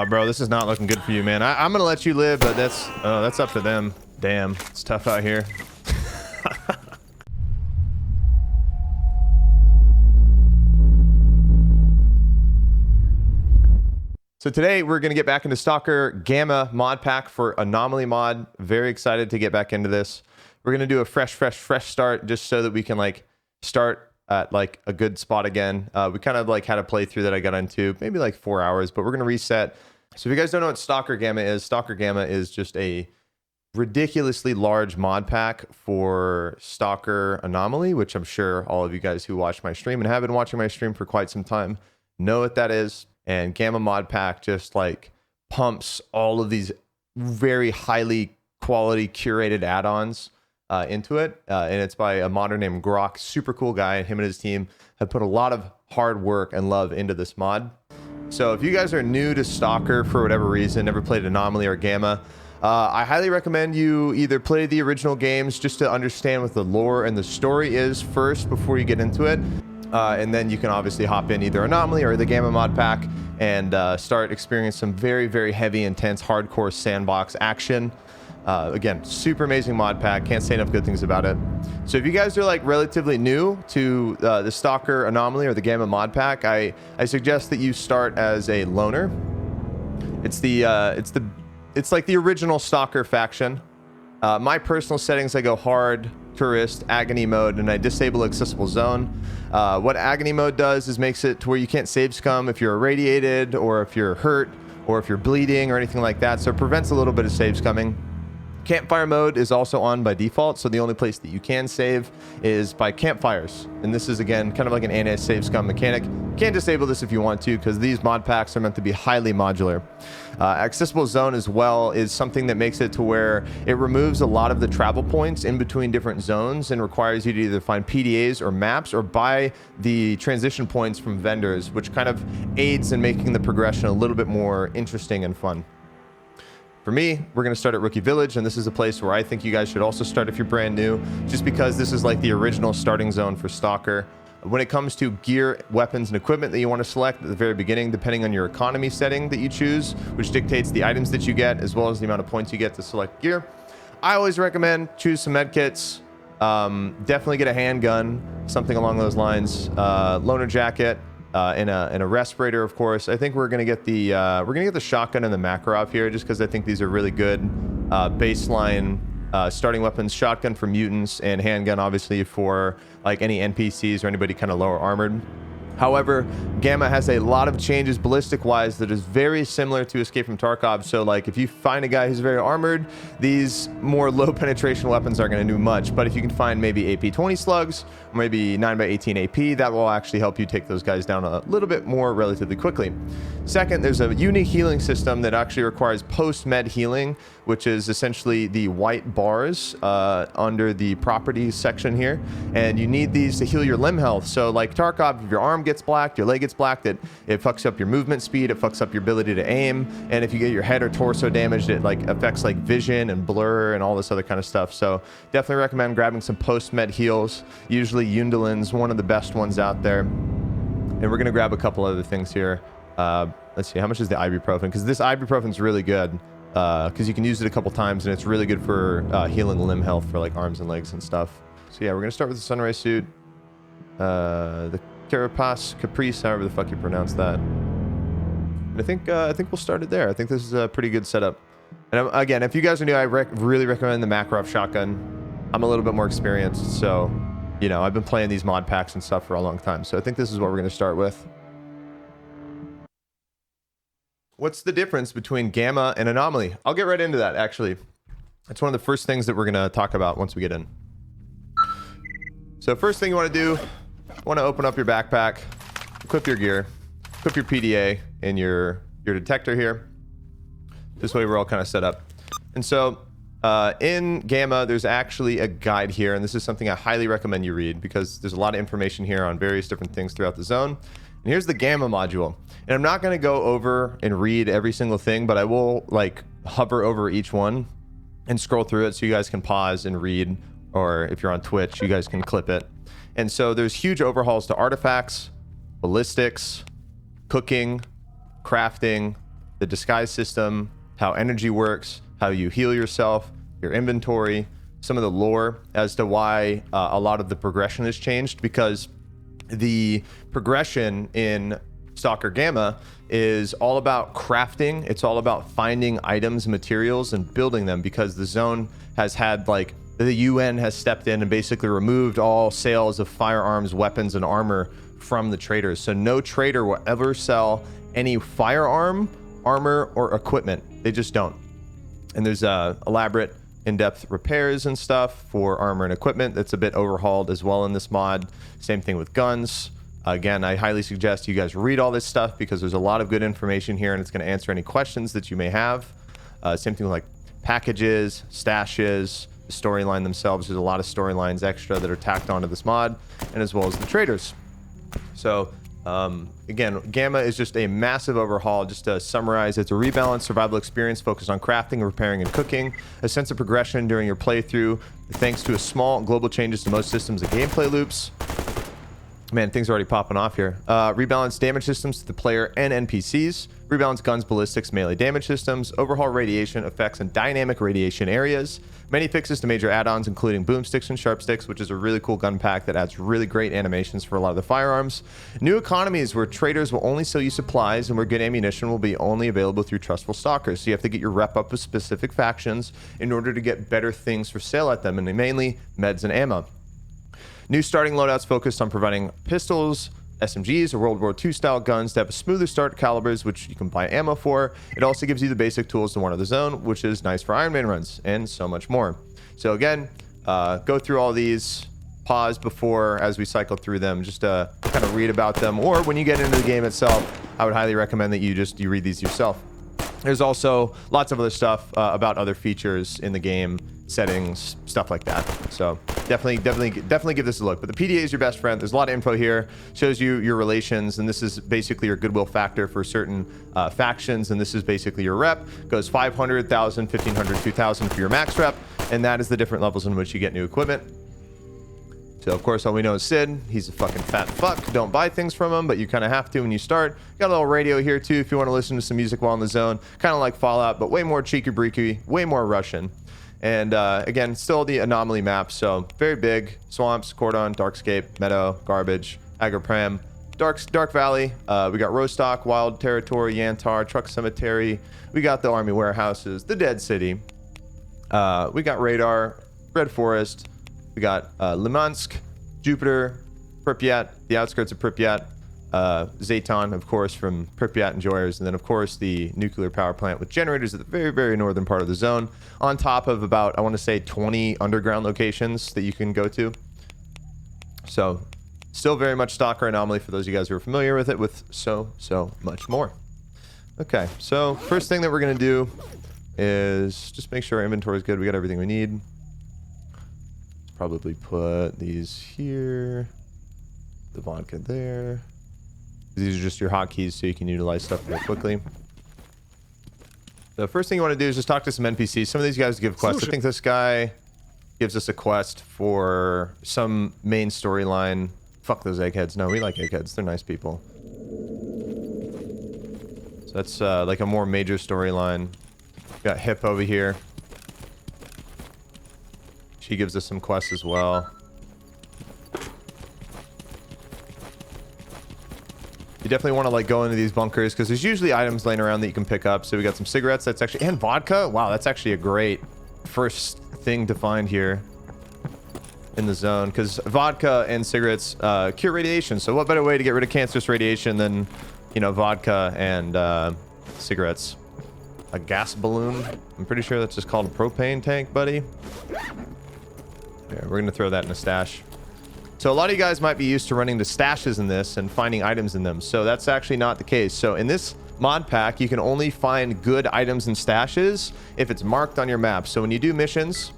Bro, this is not looking good for you, man. I'm gonna let you live, but that's up to them. Damn, it's tough out here. So today we're gonna get back into Stalker Gamma mod pack for Anomaly mod. Very excited to get back into this. We're gonna do a fresh start just so that we can like start at like a good spot again. We kind of like had a playthrough that I got into maybe like 4 hours, but we're gonna reset. So if you guys don't know what Stalker Gamma is just a ridiculously large mod pack for Stalker Anomaly, which I'm sure all of you guys who watch my stream and have been watching my stream for quite some time know what that is. And Gamma mod pack just like pumps all of these very highly quality curated add-ons into it, and it's by a modder named Grok. Super cool guy. Him and his team have put a lot of hard work and love into this mod. So if you guys are new to Stalker for whatever reason, never played Anomaly or Gamma, I highly recommend you either play the original games just to understand what the lore and the story is first before you get into it. And then you can obviously hop in either Anomaly or the Gamma mod pack and start experiencing some very heavy, intense, hardcore sandbox action. Again, super amazing mod pack. Can't say enough good things about it. So if you guys are like relatively new to the Stalker Anomaly or the Gamma mod pack, I suggest that you start as a loner. It's like the original Stalker faction. My personal settings, I go hard, tourist, agony mode, and I disable accessible zone. What agony mode does is makes it to where you can't save scum if you're irradiated or if you're hurt or if you're bleeding or anything like that. So it prevents a little bit of save scumming. Campfire mode is also on by default, so the only place that you can save is by campfires. And this is, again, kind of like an anti-save scum mechanic. You can disable this if you want to, because these mod packs are meant to be highly modular. Accessible zone as well is something that makes it to where it removes a lot of the travel points in between different zones and requires you to either find PDAs or maps or buy the transition points from vendors, which kind of aids in making the progression a little bit more interesting and fun. For me, we're going to start at Rookie Village, and this is a place where I think you guys should also start if you're brand new, just because this is like the original starting zone for Stalker. When it comes to gear, weapons, and equipment that you want to select at the very beginning, depending on your economy setting that you choose, which dictates the items that you get, as well as the amount of points you get to select gear, I always recommend choose some medkits. Definitely get a handgun, something along those lines. Loner jacket. And a respirator, of course. I think we're gonna get the shotgun and the Makarov here, just because I think these are really good baseline starting weapons. Shotgun for mutants and handgun, obviously, for like any NPCs or anybody kind of lower armored. However, Gamma has a lot of changes ballistic-wise that is very similar to Escape from Tarkov. So, like, if you find a guy who's very armored, these more low-penetration weapons aren't going to do much. But if you can find maybe AP-20 slugs, or maybe 9x18 AP, that will actually help you take those guys down a little bit more relatively quickly. Second, there's a unique healing system that actually requires post-med healing, which is essentially the white bars under the properties section here. And you need these to heal your limb health. So, like Tarkov, if your arm gets blacked, your leg gets blacked, it fucks up your movement speed, it fucks up your ability to aim, and if you get your head or torso damaged, it like affects like vision and blur and all this other kind of stuff. So definitely recommend grabbing some post-med heals. Usually Yundalin's one of the best ones out there. And we're gonna grab a couple other things here. Let's see, how much is the ibuprofen? Because this ibuprofen's really good, because you can use it a couple times, and it's really good for healing limb health for like arms and legs and stuff. So yeah, we're gonna start with the sunrise suit. The Carapace Caprice, however the fuck you pronounce that. And I think we'll start it there. I think this is a pretty good setup. And again, if you guys are new, I really recommend the Makarov shotgun. I'm a little bit more experienced, so you know I've been playing these mod packs and stuff for a long time. So I think this is what we're going to start with. What's the difference between Gamma and Anomaly? I'll get right into that. Actually, that's one of the first things that we're going to talk about once we get in. So first thing you want to do. Want to open up your backpack, equip your gear, equip your PDA and your detector here. This way we're all kind of set up. And so in Gamma, there's actually a guide here, and this is something I highly recommend you read because there's a lot of information here on various different things throughout the zone. And here's the Gamma module. And I'm not going to go over and read every single thing, but I will like hover over each one and scroll through it so you guys can pause and read, or if you're on Twitch, you guys can clip it. And so there's huge overhauls to artifacts, ballistics, cooking, crafting, the disguise system, how energy works, how you heal yourself, your inventory, some of the lore as to why a lot of the progression has changed, because the progression in Stalker Gamma is all about crafting. It's all about finding items and materials and building them, because the zone has had, like, the UN has stepped in and basically removed all sales of firearms, weapons, and armor from the traders. So no trader will ever sell any firearm, armor, or equipment. They just don't. And there's elaborate in-depth repairs and stuff for armor and equipment that's a bit overhauled as well in this mod. Same thing with guns. Again, I highly suggest you guys read all this stuff, because there's a lot of good information here and it's going to answer any questions that you may have. Same thing with like packages, stashes, the storyline themselves. There's a lot of storylines extra that are tacked onto this mod, and as well as the traders. So again, Gamma is just a massive overhaul. Just to summarize, it's a rebalanced survival experience focused on crafting, repairing, and cooking. A sense of progression during your playthrough, thanks to a small global changes to most systems and gameplay loops. Man, things are already popping off here. Rebalance damage systems to the player and NPCs. Rebalance guns, ballistics, melee damage systems. Overhaul radiation effects and dynamic radiation areas. Many fixes to major add-ons, including boomsticks and sharpsticks, which is a really cool gun pack that adds really great animations for a lot of the firearms. New economies where traders will only sell you supplies and where good ammunition will be only available through trustful stalkers. So you have to get your rep up with specific factions in order to get better things for sale at them, and mainly meds and ammo. New starting loadouts focused on providing pistols, SMGs, or World War II style guns to have a smoother start calibers, which you can buy ammo for. It also gives you the basic tools to one of the zone, which is nice for Iron Man runs, and so much more. So again, go through all these, pause before as we cycle through them, just to kind of read about them, or when you get into the game itself, I would highly recommend that you read these yourself. There's also lots of other stuff about other features in the game, settings, stuff like that. So definitely give this a look. But the PDA is your best friend. There's a lot of info here. Shows you your relations, and this is basically your goodwill factor for certain factions, and this is basically your rep. Goes 500, 1,000, 1,500, 2,000 for your max rep, and that is the different levels in which you get new equipment. So, of course, all we know is Sid. He's a fucking fat fuck. Don't buy things from him, but you kind of have to when you start. Got a little radio here, too, if you want to listen to some music while in the zone. Kind of like Fallout, but way more cheeky-breeky, way more Russian. And, again, still the Anomaly map, so very big. Swamps, Cordon, Darkscape, Meadow, Garbage, Agropram, Dark Valley. We got Rostock, Wild Territory, Yantar, Truck Cemetery. We got the Army Warehouses, the Dead City. We got Radar, Red Forest. We got Limansk, Jupiter, Pripyat, the outskirts of Pripyat, Zayton, of course, from Pripyat Enjoyers, and then, of course, the nuclear power plant with generators at the very, very northern part of the zone, on top of about, I want to say, 20 underground locations that you can go to. So, still very much Stalker Anomaly for those of you guys who are familiar with it, with so much more. Okay, so first thing that we're going to do is just make sure our inventory is good. We got everything we need. Probably put these here, the vodka there. These are just your hotkeys so you can utilize stuff real quickly. The first thing you want to do is just talk to some NPCs. Some of these guys give quests. I think this guy gives us a quest for some main storyline. Fuck those eggheads. No, we like eggheads. They're nice people. So that's like a more major storyline. Got Hip over here. She gives us some quests as well. You definitely want to like go into these bunkers because there's usually items laying around that you can pick up. So we got some cigarettes. That's actually, and vodka. Wow, that's actually a great first thing to find here in the zone, because vodka and cigarettes cure radiation. So what better way to get rid of cancerous radiation than, you know, vodka and cigarettes? A gas balloon. I'm pretty sure that's just called a propane tank, buddy. Yeah, we're gonna throw that in a stash. So a lot of you guys might be used to running the stashes in this and finding items in them. So that's actually not the case. So in this mod pack, you can only find good items and stashes if it's marked on your map. So when you do missions,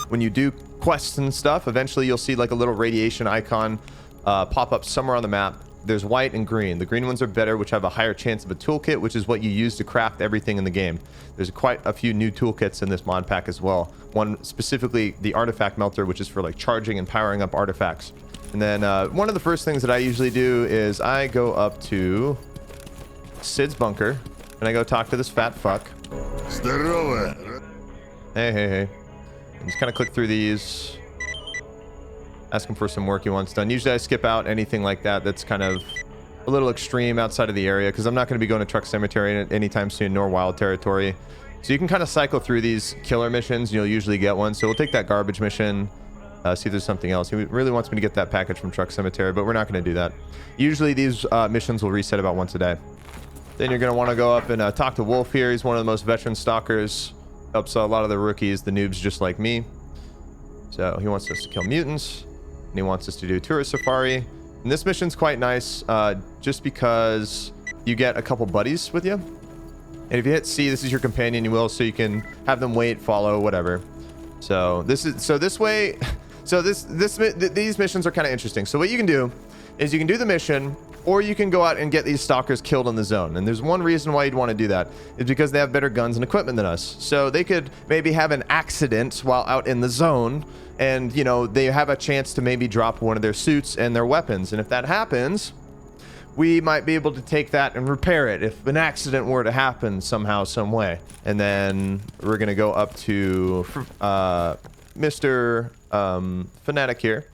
when you do quests and stuff, eventually you'll see like a little radiation icon pop up somewhere on the map. There's white and green. The green ones are better, which have a higher chance of a toolkit, which is what you use to craft everything in the game. There's quite a few new toolkits in this mod pack as well. One specifically, the artifact melter, which is for like charging and powering up artifacts. And then one of the first things that I usually do is I go up to Sid's bunker, and I go talk to this fat fuck. Hey, hey, hey. And just kind of click through these. Ask him for some work he wants done. Usually I skip out anything like that that's kind of a little extreme outside of the area, because I'm not going to be going to Truck Cemetery anytime soon, nor Wild Territory. So you can kind of cycle through these killer missions. You'll usually get one. So we'll take that garbage mission. See if there's something else. He really wants me to get that package from Truck Cemetery, but we're not going to do that. Usually these missions will reset about once a day. Then you're going to want to go up and talk to Wolf here. He's one of the most veteran stalkers. Helps a lot of the rookies, the noobs just like me. So he wants us to kill mutants. And he wants us to do tourist safari. And this mission's quite nice, just because you get a couple buddies with you. And if you hit C, this is your companion, you will, so you can have them wait, follow, whatever. So these missions are kind of interesting. So what you can do is you can do the mission, or you can go out and get these stalkers killed in the zone. And there's one reason why you'd want to do that, is because they have better guns and equipment than us. So they could maybe have an accident while out in the zone, and, you know, they have a chance to maybe drop one of their suits and their weapons. And if that happens, we might be able to take that and repair it if an accident were to happen somehow, some way. And then we're going to go up to Mr. Fanatic here,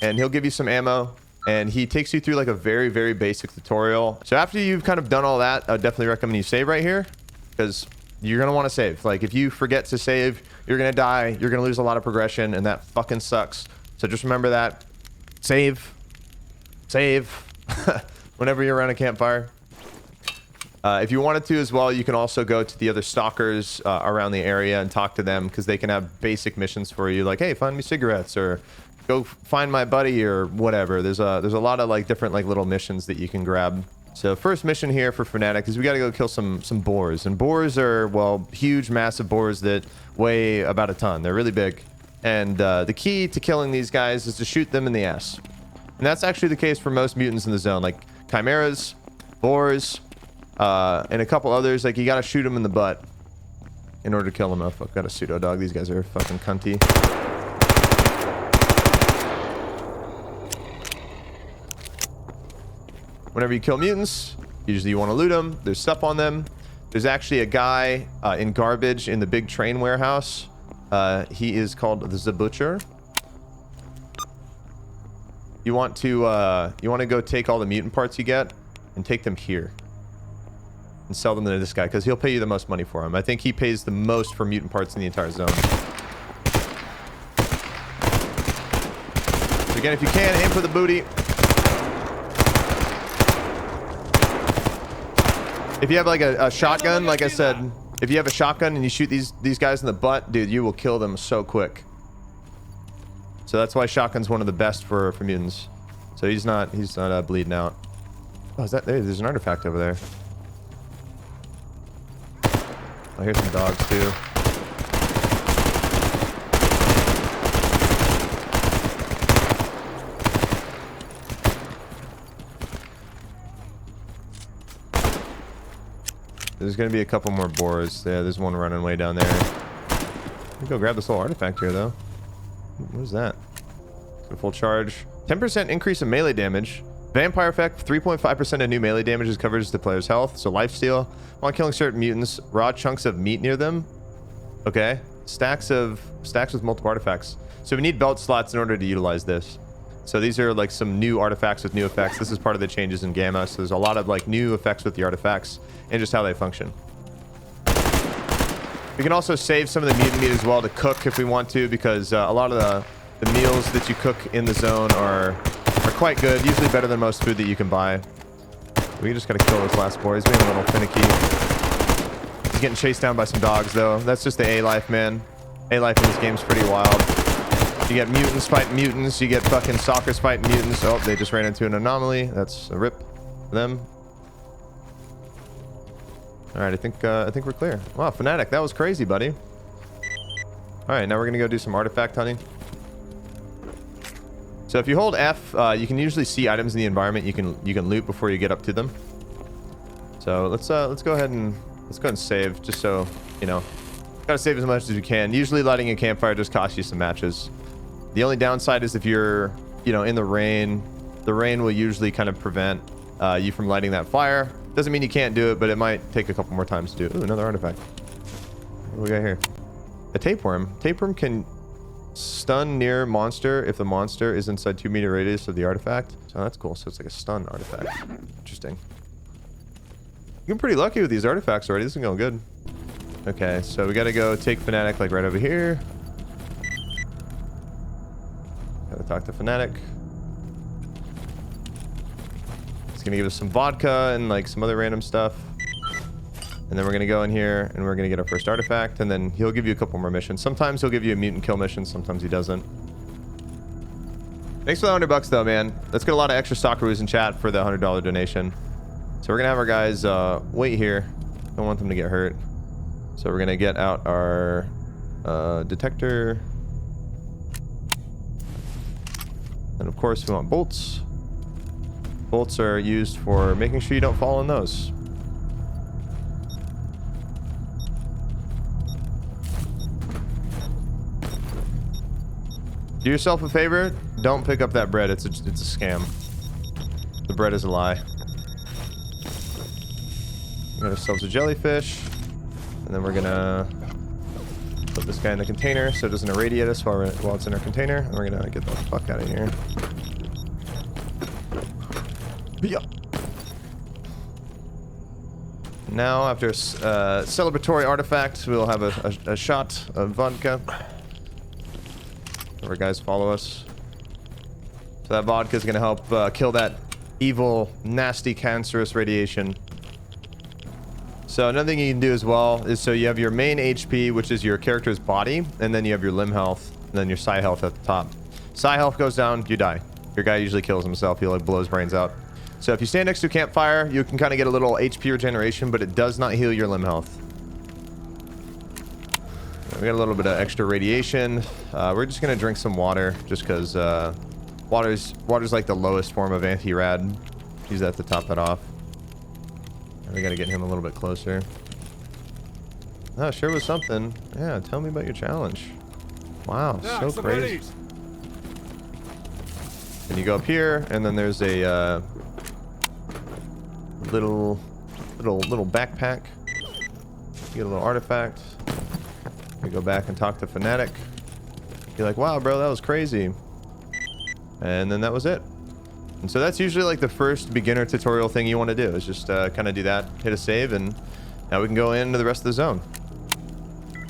and he'll give you some ammo, and he takes you through like a very, very basic tutorial. So after you've kind of done all that, I definitely recommend you save right here, because you're going to want to save. Like, if you forget to save, you're going to die. You're going to lose a lot of progression, and that fucking sucks. So just remember that. Save. Save. Whenever you're around a campfire. If you wanted to as well, you can also go to the other stalkers around the area and talk to them, because they can have basic missions for you, like, hey, find me cigarettes, or go find my buddy, or whatever. There's a lot of like different like little missions that you can grab. So first mission here for Fanatic is we got to go kill some boars. And boars are, well, huge, massive boars that weigh about a ton. They're really big. And the key to killing these guys is to shoot them in the ass. And that's actually the case for most mutants in the zone, like chimeras, boars, and a couple others. Like, you got to shoot them in the butt in order to kill them. Oh, fuck, got a pseudo dog. These guys are fucking cunty. Whenever you kill mutants, usually you want to loot them. There's stuff on them. There's actually a guy in garbage in the big train warehouse. He is called the Butcher. You want to go take all the mutant parts you get and take them here and sell them to this guy, because he'll pay you the most money for them. I think he pays the most for mutant parts in the entire zone. So again, if you can, aim for the booty. If you have like a shotgun, like I said, if you have a shotgun and you shoot these guys in the butt, dude, you will kill them so quick. So that's why shotgun's one of the best for mutants. So he's not bleeding out. Oh, is that there? There's an artifact over there. Oh, here's some dogs too. There's gonna be a couple more boars. Yeah, there's one running way down there. Let me go grab this little artifact here, though. What is that? So full charge. 10% increase in melee damage. Vampire effect. 3.5% of new melee damage is covered as the player's health. So lifesteal. While killing certain mutants, raw chunks of meat near them. Okay. Stacks with multiple artifacts. So we need belt slots in order to utilize this. So these are like some new artifacts with new effects. This is part of the changes in Gamma. So there's a lot of like new effects with the artifacts and just how they function. We can also save some of the mutant meat as well to cook if we want to, because a lot of the meals that you cook in the zone are quite good. Usually better than most food that you can buy. We just gotta kill this last boy. He's being a little finicky. He's getting chased down by some dogs though. That's just the A-life, man. A-life in this game's pretty wild. You get mutants fighting mutants. You get fucking stalkers fighting mutants. Oh, they just ran into an anomaly. That's a rip for them. All right, I think we're clear. Wow, Fanatic, that was crazy, buddy. All right, now we're gonna go do some artifact hunting. So if you hold F, you can usually see items in the environment you can loot before you get up to them. So let's go ahead and save, just so you know. Gotta save as much as you can. Usually lighting a campfire just costs you some matches. The only downside is if you're, in the rain will usually kind of prevent you from lighting that fire. Doesn't mean you can't do it, but it might take a couple more times to do. Ooh, another artifact. What do we got here? A tapeworm. Tapeworm can stun near monster if the monster is inside 2-meter radius of the artifact. So that's cool. So it's like a stun artifact. Interesting. You're pretty lucky with these artifacts already. This is going good. Okay, so we gotta go take Fnatic like right over here. Gotta talk to Fnatic. He's gonna give us some vodka and like some other random stuff. And then we're gonna go in here and we're gonna get our first artifact, and then he'll give you a couple more missions. Sometimes he'll give you a mutant kill mission, sometimes he doesn't. Thanks for the $100 though, man. Let's get a lot of extra Stalkeroos in chat for the $100 donation. So we're gonna have our guys wait here. Don't want them to get hurt. So we're gonna get out our detector. And of course we want bolts. Bolts are used for making sure you don't fall in those. Do yourself a favor, don't pick up that bread. It's a scam. The bread is a lie. We got ourselves a jellyfish, and then we're gonna put this guy in the container so it doesn't irradiate us while it's in our container, and we're gonna get the fuck out of here. Yeah. Now, after celebratory artifacts, we'll have a shot of vodka. Our guys follow us. So that vodka is going to help kill that evil, nasty, cancerous radiation. So another thing you can do as well is, so you have your main HP, which is your character's body, and then you have your limb health, and then your psi health at the top. Psi health goes down, you die. Your guy usually kills himself. He like blows brains out. So if you stand next to a campfire, you can kind of get a little HP regeneration, but it does not heal your limb health. We got a little bit of extra radiation. We're just gonna drink some water, just because water's like the lowest form of anti-rad. Use that to top that off. And we gotta get him a little bit closer. Oh, sure was something. Yeah, tell me about your challenge. Wow, so crazy. And you go up here, and then there's a little backpack. You get a little artifact. We go back and talk to Fnatic. You're like, wow, bro, that was crazy. And then that was it. And so that's usually like the first beginner tutorial thing you want to do, is just kind of do that, hit a save, and now we can go into the rest of the zone.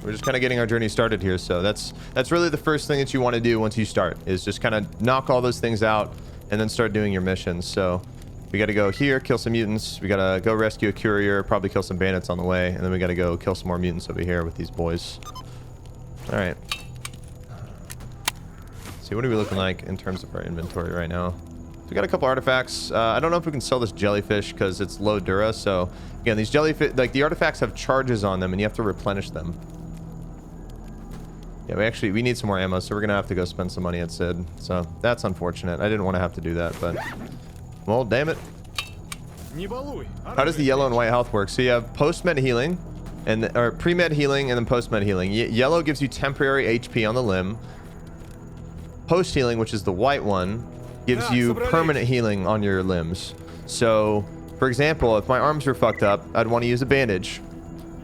We're just kind of getting our journey started here, so that's really the first thing that you want to do once you start, is just kind of knock all those things out and then start doing your missions. So we got to go here, kill some mutants. We got to go rescue a courier, probably kill some bandits on the way, and then we got to go kill some more mutants over here with these boys. All right. Let's see, what are we looking like in terms of our inventory right now? So we got a couple artifacts. I don't know if we can sell this jellyfish because it's low dura. So again, these jellyfish, like the artifacts have charges on them and you have to replenish them. Yeah, we need some more ammo, so we're gonna have to go spend some money at Sid. So that's unfortunate. I didn't want to have to do that, but well, damn it. How does the yellow and white health work? So you have post-med healing, or pre-med healing, and then post-med healing. Yellow gives you temporary HP on the limb. Post-healing, which is the white one, gives you permanent healing on your limbs. So, for example, if my arms were fucked up, I'd want to use a bandage.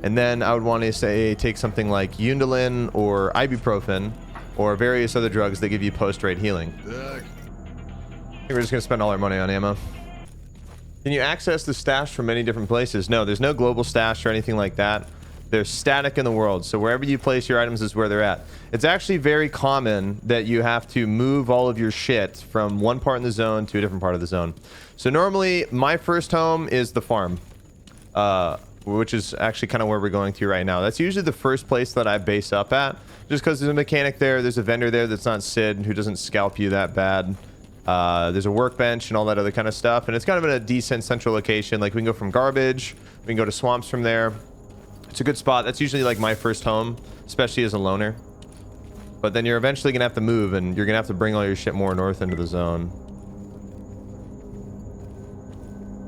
And then I would want to say take something like Undulin or ibuprofen or various other drugs that give you post-raid healing. I think we're just going to spend all our money on ammo. Can you access the stash from many different places? No, there's no global stash or anything like that. They're static in the world, so wherever you place your items is where they're at. It's actually very common that you have to move all of your shit from one part in the zone to a different part of the zone. So normally, my first home is the farm, which is actually kind of where we're going to right now. That's usually the first place that I base up at, just because there's a mechanic there, there's a vendor there that's not Sid, who doesn't scalp you that bad. There's a workbench and all that other kind of stuff, and it's kind of in a decent central location. Like, we can go from garbage, we can go to swamps from there. It's a good spot. That's usually like my first home, especially as a loner. But then you're eventually gonna have to move, and you're gonna have to bring all your shit more north into the zone.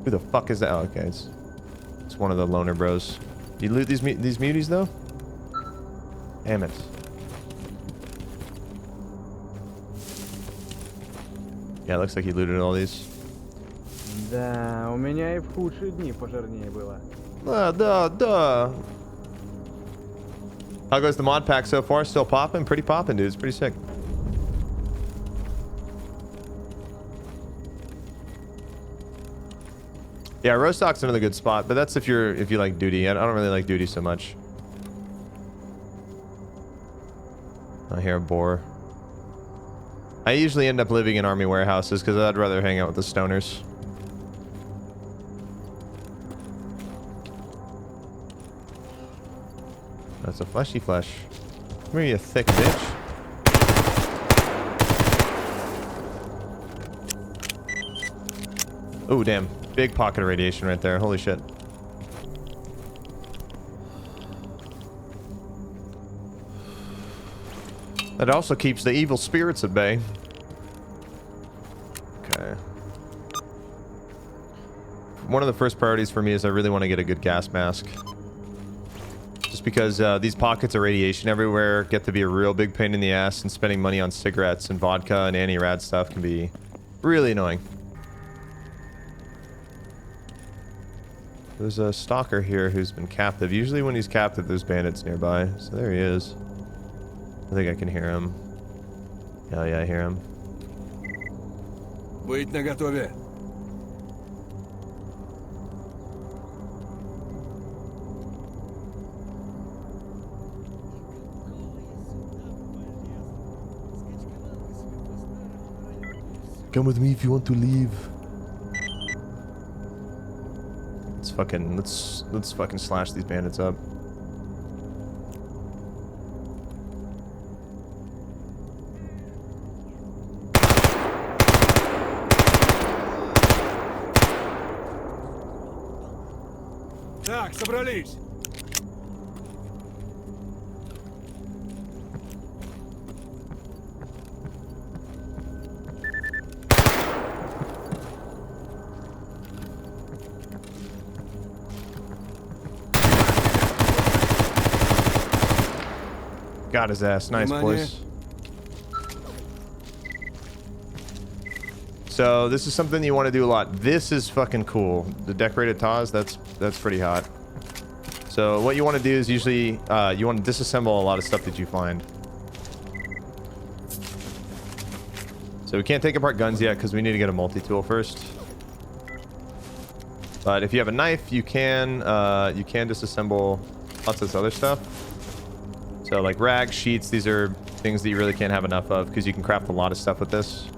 Who the fuck is that? Oh, okay, it's one of the loner bros. You loot these muties though? Damn it. Yeah, it looks like he looted all these. Да, у меня и в худшие дни пожирнее было. Duh. How goes the mod pack so far? Still popping? Pretty popping, dude. It's pretty sick. Yeah, Rostock's another good spot, but that's if you like duty. I don't really like duty so much. I hear a boar. I usually end up living in army warehouses because I'd rather hang out with the stoners. That's a fleshy flesh. Come here, you thick bitch. Oh, damn. Big pocket of radiation right there. Holy shit. That also keeps the evil spirits at bay. Okay. One of the first priorities for me is I really want to get a good gas mask. Just because these pockets of radiation everywhere get to be a real big pain in the ass, and spending money on cigarettes and vodka and anti-rad stuff can be really annoying. There's a stalker here who's been captive. Usually when he's captive, there's bandits nearby. So there he is. I think I can hear him. Oh yeah, I hear him. Быть наготове. Come with me if you want to leave. Let's fucking slash these bandits up. Так, собрались. Got his ass. Nice, boys. So this is something you want to do a lot. This is fucking cool. The decorated TAWs, that's pretty hot. So what you want to do is usually you want to disassemble a lot of stuff that you find. So we can't take apart guns yet because we need to get a multi-tool first. But if you have a knife, you can disassemble lots of this other stuff. So like rags, sheets, these are things that you really can't have enough of because you can craft a lot of stuff with this.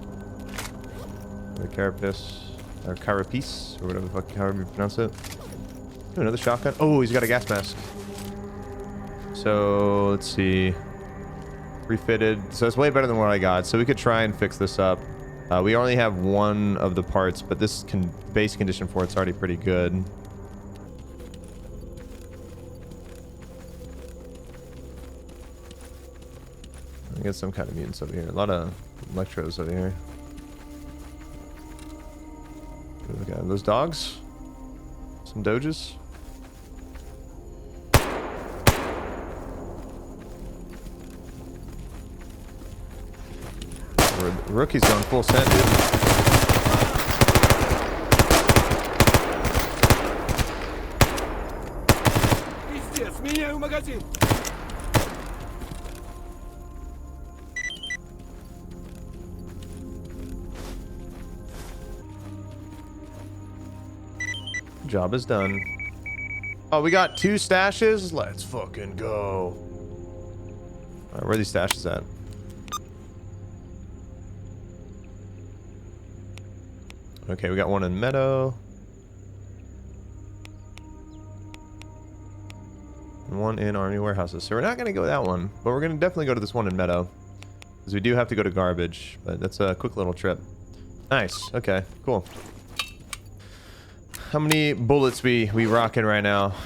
The carapace, or carapace, or whatever the fuck, however you pronounce it. Ooh, another shotgun. Oh, he's got a gas mask. So let's see. Refitted. So it's way better than what I got. So we could try and fix this up. We only have one of the parts, but this base condition for it's already pretty good. I get some kind of mutants over here. A lot of electros over here. Look at those dogs. Some doges. Rookie's going full send, dude. Пиздец, меняю магазин. Job is done. Oh, we got 2 stashes? Let's fucking go. Alright, where are these stashes at? Okay, we got one in Meadow. And one in Army Warehouses. So we're not going to go with that one, but we're going to definitely go to this one in Meadow. Because we do have to go to Garbage, but that's a quick little trip. Nice. Okay, cool. How many bullets we rocking right now? How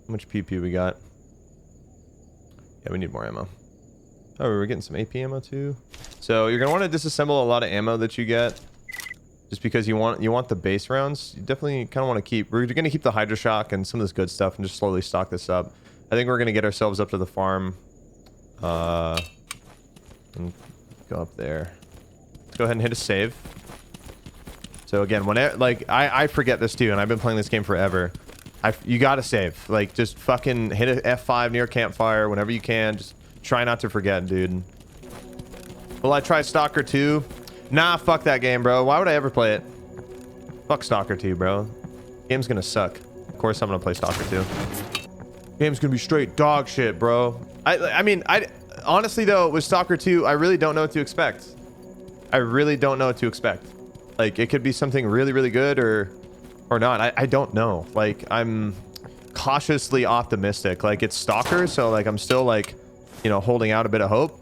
much PP we got? Yeah, we need more ammo. Oh, we're getting some AP ammo too. So you're gonna want to disassemble a lot of ammo that you get, just because you want the base rounds. You definitely kind of want to keep. We're gonna keep the Hydra Shock and some of this good stuff, and just slowly stock this up. I think we're gonna get ourselves up to the farm. And go up there. Let's go ahead and hit a save. So again, whenever, like, I forget this too, and I've been playing this game forever. You gotta save. Like, just fucking hit a F5 near campfire whenever you can. Just try not to forget, dude. Will I try Stalker 2? Nah, fuck that game, bro. Why would I ever play it? Fuck Stalker 2, bro. Game's gonna suck. Of course I'm gonna play Stalker 2. Game's gonna be straight dog shit, bro. I mean, honestly though, with Stalker 2, I really don't know what to expect. I really don't know what to expect. Like, it could be something really, really good or not. I don't know. Like, I'm cautiously optimistic. Like, it's Stalker, so like I'm still like, you know, holding out a bit of hope.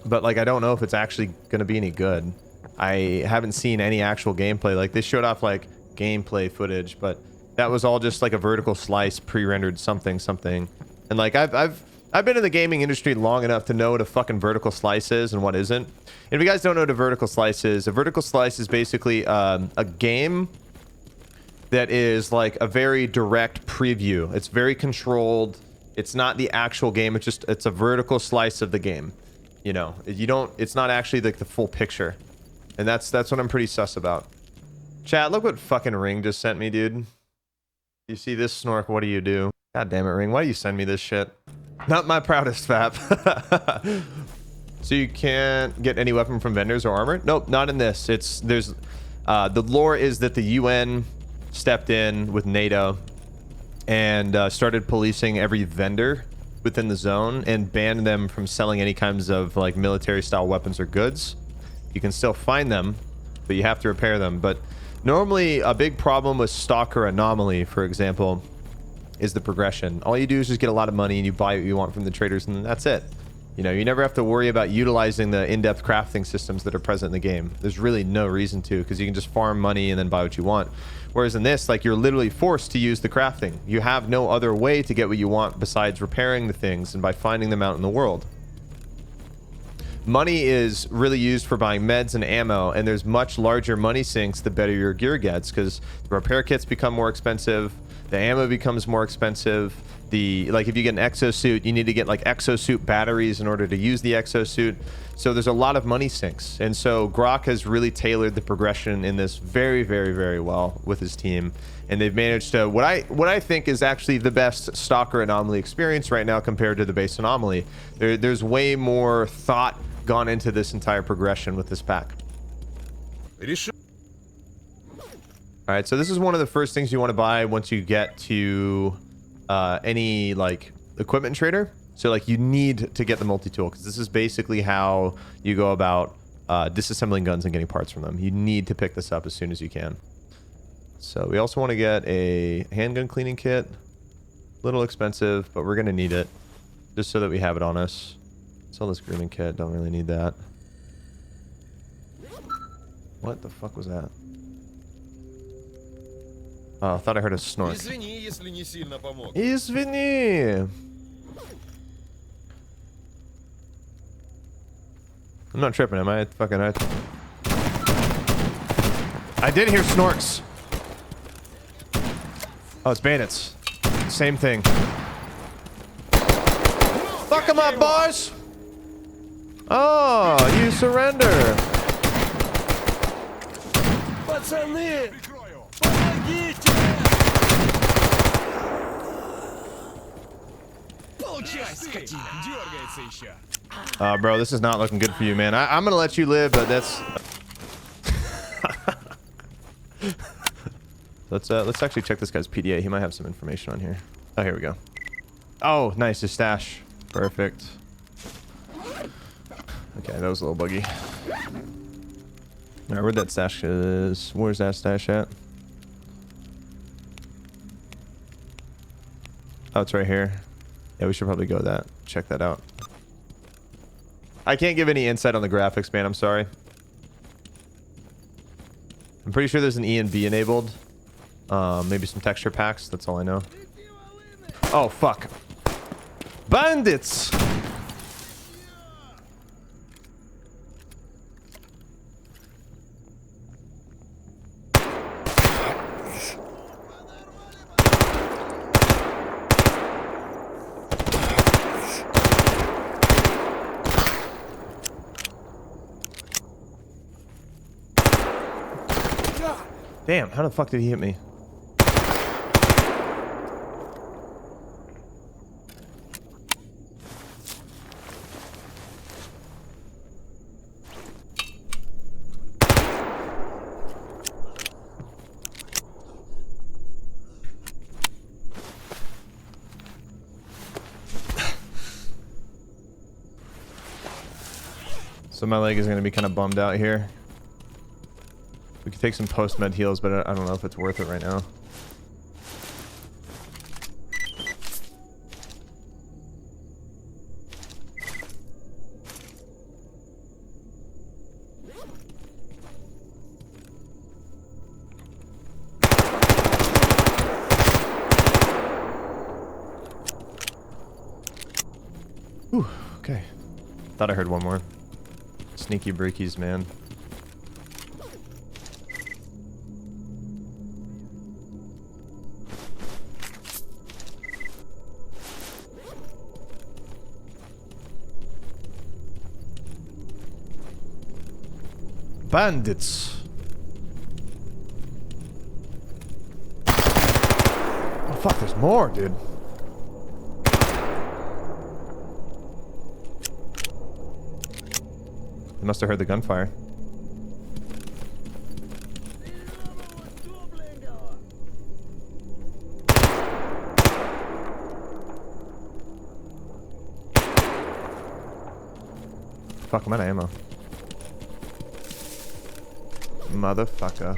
But like, I don't know if it's actually gonna be any good. I haven't seen any actual gameplay. Like, they showed off like gameplay footage, but that was all just like a vertical slice pre-rendered something. And like, I've been in the gaming industry long enough to know what a fucking vertical slice is and what isn't. And if you guys don't know what a vertical slice is basically a game that is like a very direct preview. It's very controlled. It's not the actual game. It's a vertical slice of the game. You know, it's not actually like the full picture. And that's what I'm pretty sus about. Chat, look what fucking Ring just sent me, dude. You see this, Snork? What do you do? God damn it, Ring. Why do you send me this shit? Not my proudest fap. So you can't get any weapon from vendors or armor? Nope, not in this. The lore is that the UN stepped in with NATO and started policing every vendor within the zone and banned them from selling any kinds of like military style weapons or goods. You can still find them, but you have to repair them. But normally a big problem with Stalker Anomaly, for example, is the progression. All you do is just get a lot of money and you buy what you want from the traders, and that's it. You know, you never have to worry about utilizing the in-depth crafting systems that are present in the game. There's really no reason to, because you can just farm money and then buy what you want. Whereas in this, like, you're literally forced to use the crafting. You have no other way to get what you want besides repairing the things and by finding them out in the world. Money is really used for buying meds and ammo, and there's much larger money sinks the better your gear gets, because the repair kits become more expensive, the ammo becomes more expensive. Like, if you get an exosuit, you need to get like exosuit batteries in order to use the exosuit. So there's a lot of money sinks, and so Grok has really tailored the progression in this very, very, very well with his team, and they've managed to what I think is actually the best Stalker Anomaly experience right now compared to the base Anomaly. There's way more thought gone into this entire progression with this pack. All right, so this is one of the first things you want to buy once you get to any like equipment trader. So like, you need to get the multi-tool, because this is basically how you go about disassembling guns and getting parts from them. You need to pick this up as soon as you can. So we also want to get a handgun cleaning kit. A little expensive, but we're gonna need it just so that we have it on us. Sell this grooming kit, don't really need that. What the fuck was that? Oh, I thought I heard a snort. Извини, если не сильно помог. Извини. I'm not tripping, am I? I did hear snorks. Oh, it's bandits. Same thing. Fuck them up, boys! Oh, you surrender. Пацаны! Помогите! Получай, скотина! Дергается еще. Bro, this is not looking good for you, man. I'm gonna let you live, but that's... Let's actually check this guy's PDA. He might have some information on here. Oh, here we go. Oh, nice, his stash. Perfect. Okay, that was a little buggy. Alright, where'd that stash is? Where's that stash at? Oh, it's right here. Yeah, we should probably go that. Check that out. I can't give any insight on the graphics, man. I'm sorry. I'm pretty sure there's an E and B enabled. Maybe some texture packs. That's all I know. Oh, fuck. Bandits! Damn, how the fuck did he hit me? So my leg is going to be kind of bummed out here. We could take some post-med heals, but I don't know if it's worth it right now. Whew, okay. Thought I heard one more. Sneaky breakies, man. Bandits. Oh fuck, there's more, dude. They must have heard the gunfire. Fuck, I'm out of ammo. Motherfucker.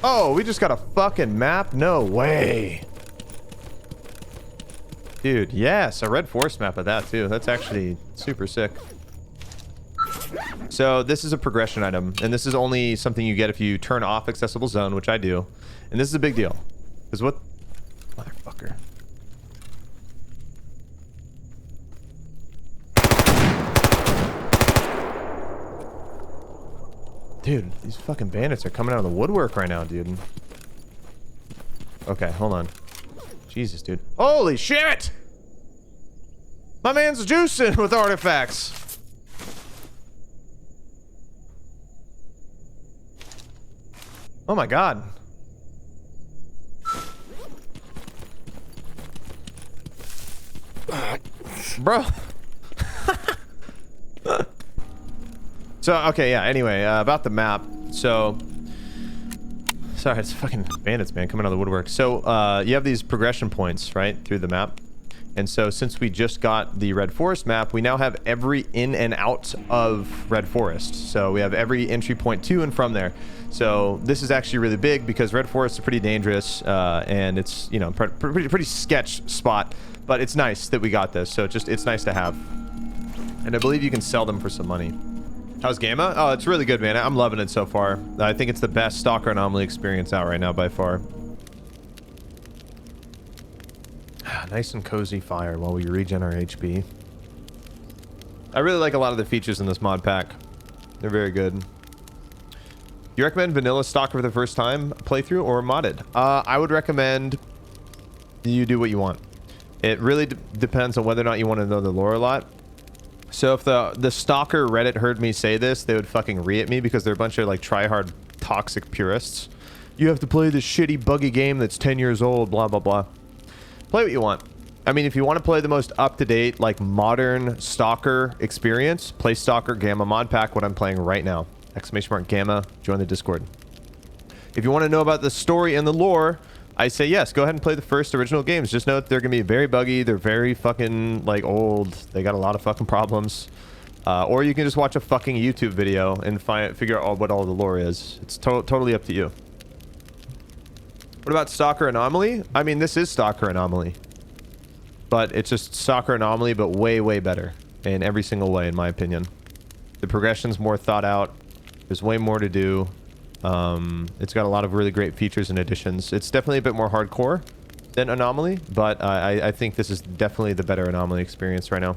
Oh, we just got a fucking map? No way. Dude, yes, a red forest map of that too. That's actually super sick. So this is a progression item, and this is only something you get if you turn off accessible zone, which I do. And this is a big deal. Because what... Motherfucker. Dude, these fucking bandits are coming out of the woodwork right now, dude. Okay, hold on. Jesus, dude. Holy shit! My man's juicing with artifacts. Oh my god. Bro. So, okay, yeah, anyway, about the map. So... Sorry, it's fucking bandits, man, coming out of the woodwork. So, you have these progression points, right, through the map. And so, since we just got the Red Forest map, we now have every in and out of Red Forest. So, we have every entry point to and from there. So, this is actually really big because Red Forest is pretty dangerous, and it's, you know, pretty sketch spot. But it's nice that we got this, so it's nice to have. And I believe you can sell them for some money. How's G.A.M.M.A? Oh, it's really good, man. I'm loving it so far. I think it's the best Stalker Anomaly experience out right now by far. Nice and cozy fire while we regen our HP. I really like a lot of the features in this mod pack. They're very good. Do you recommend vanilla Stalker for the first time playthrough or modded? I would recommend you do what you want. It really depends on whether or not you want to know the lore a lot. So if the Stalker Reddit heard me say this, they would fucking re-at me because they're a bunch of like try-hard toxic purists. You have to play this shitty buggy game that's 10 years old, blah blah blah. Play what you want. I mean, if you want to play the most up-to-date, like modern Stalker experience, play Stalker Gamma mod pack, what I'm playing right now. !Gamma, join the Discord. If you want to know about the story and the lore, I say yes, go ahead and play the first original games. Just know that they're going to be very buggy. They're very fucking, like, old. They got a lot of fucking problems. Or you can just watch a fucking YouTube video and figure out what all the lore is. It's totally up to you. What about Stalker Anomaly? I mean, this is Stalker Anomaly. But it's just Stalker Anomaly, but way, way better. In every single way, in my opinion. The progression's more thought out. There's way more to do. It's got a lot of really great features and additions. It's definitely a bit more hardcore than Anomaly, but I think this is definitely the better Anomaly experience right now.